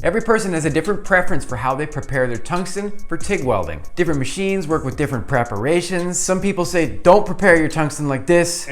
Every person has a different preference for how they prepare their tungsten for TIG welding. Different machines work with different preparations. Some people say don't prepare your tungsten like this.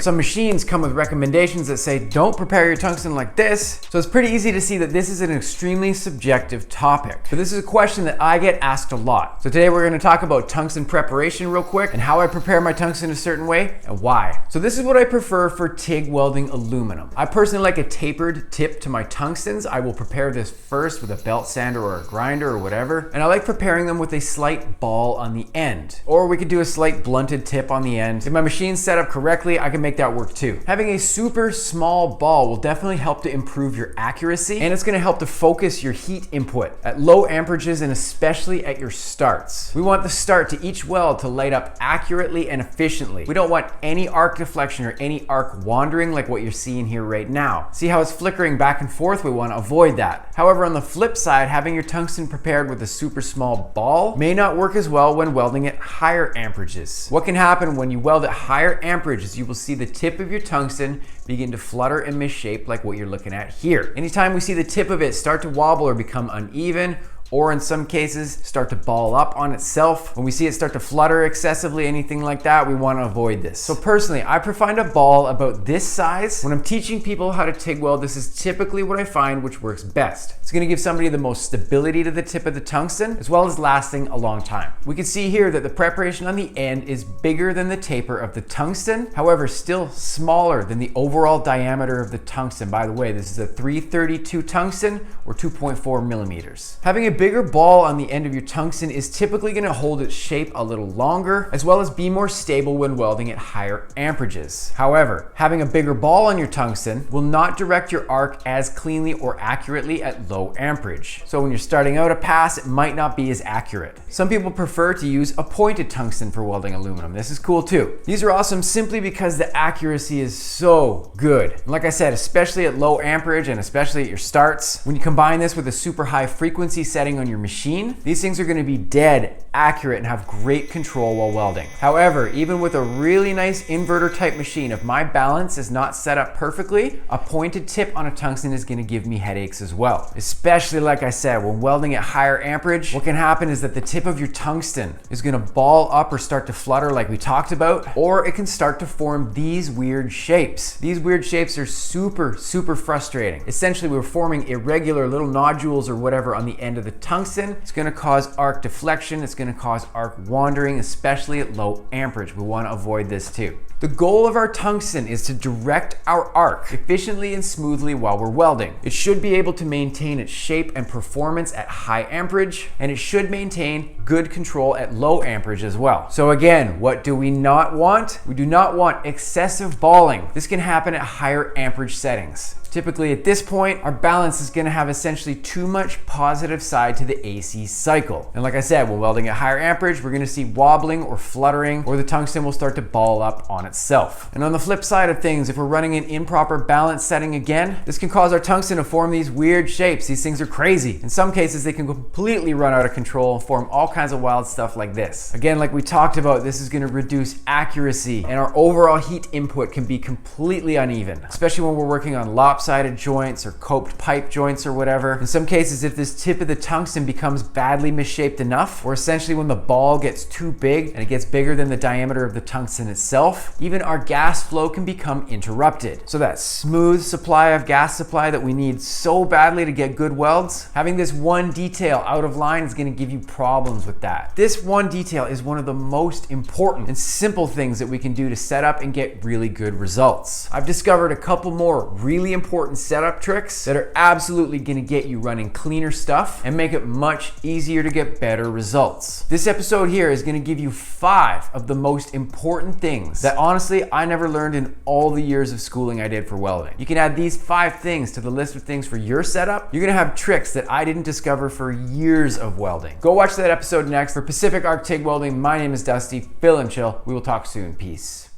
Some machines come with recommendations that say don't prepare your tungsten like this. So it's pretty easy to see that this is an extremely subjective topic. But this is a question that I get asked a lot. So today we're going to talk about tungsten preparation real quick and how I prepare my tungsten a certain way and why. So this is what I prefer for TIG welding aluminum. I personally like a tapered tip to my tungstens. I will prepare this first with a belt sander or a grinder or whatever. And I like preparing them with a slight ball on the end. Or we could do a slight blunted tip on the end. If my machine's set up correctly, I can make that work too. Having a super small ball will definitely help to improve your accuracy, and it's gonna help to focus your heat input at low amperages and especially at your starts. We want the start to each weld to light up accurately and efficiently. We don't want any arc deflection or any arc wandering like what you're seeing here right now. See how it's flickering back and forth? We want to avoid that. However, on the flip side, having your tungsten prepared with a super small ball may not work as well when welding at higher amperages. What can happen when you weld at higher amperages, you will see the tip of your tungsten begin to flutter and misshape like what you're looking at here. Anytime we see the tip of it start to wobble or become uneven, or in some cases start to ball up on itself, when we see it start to flutter excessively, anything like that, we want to avoid this. So personally, I find a ball about this size. When I'm teaching people how to TIG weld, this is typically what I find which works best. It's going to give somebody the most stability to the tip of the tungsten, as well as lasting a long time. We can see here that the preparation on the end is bigger than the taper of the tungsten, however, still smaller than the overall diameter of the tungsten. By the way, this is a 332 tungsten or 2.4 millimeters. Having a bigger ball on the end of your tungsten is typically going to hold its shape a little longer, as well as be more stable when welding at higher amperages. However, having a bigger ball on your tungsten will not direct your arc as cleanly or accurately at low amperage. So when you're starting out a pass, it might not be as accurate. Some people prefer to use a pointed tungsten for welding aluminum. This is cool too. These are awesome simply because the accuracy is so good. And like I said, especially at low amperage and especially at your starts, when you combine this with a super high frequency setting on your machine, these things are going to be dead accurate and have great control while welding. However, even with a really nice inverter type machine, if my balance is not set up perfectly, a pointed tip on a tungsten is going to give me headaches as well. Especially, like I said, when welding at higher amperage, what can happen is that the tip of your tungsten is going to ball up or start to flutter like we talked about, or it can start to form these weird shapes. These weird shapes are super frustrating. Essentially, we're forming irregular little nodules or whatever on the end of the tungsten. It's going to cause arc deflection. It's going to cause arc wandering, especially at low amperage. We want to avoid this too. The goal of our tungsten is to direct our arc efficiently and smoothly while we're welding. It should be able to maintain its shape and performance at high amperage, and it should maintain good control at low amperage as well. So again, what do we not want? We do not want excessive balling. This can happen at higher amperage settings. Typically at this point, our balance is going to have essentially too much positive side to the AC cycle. And like I said, when welding at higher amperage, we're going to see wobbling or fluttering, or the tungsten will start to ball up on itself. And on the flip side of things, if we're running an improper balance setting again, this can cause our tungsten to form these weird shapes. These things are crazy. In some cases, they can completely run out of control and form all kinds of wild stuff like this. Again, like we talked about, this is going to reduce accuracy, and our overall heat input can be completely uneven, especially when we're working on lopsided joints or coped pipe joints or whatever. In some cases, if this tip of the tungsten becomes badly misshaped enough, or essentially when the ball gets too big and it gets bigger than the diameter of the tungsten itself, even our gas flow can become interrupted. So that smooth supply of gas supply that we need so badly to get good welds, having this one detail out of line is going to give you problems with that. This one detail is one of the most important and simple things that we can do to set up and get really good results. I've discovered a couple more really important setup tricks that are absolutely going to get you running cleaner stuff and make it much easier to get better results. This episode here is going to give you 5 of the most important things that honestly I never learned in all the years of schooling I did for welding. You can add these 5 things to the list of things for your setup. You're going to have tricks that I didn't discover for years of welding. Go watch that episode next. For Pacific Arc TIG Welding, my name is Dusty. Feel and chill. We will talk soon. Peace.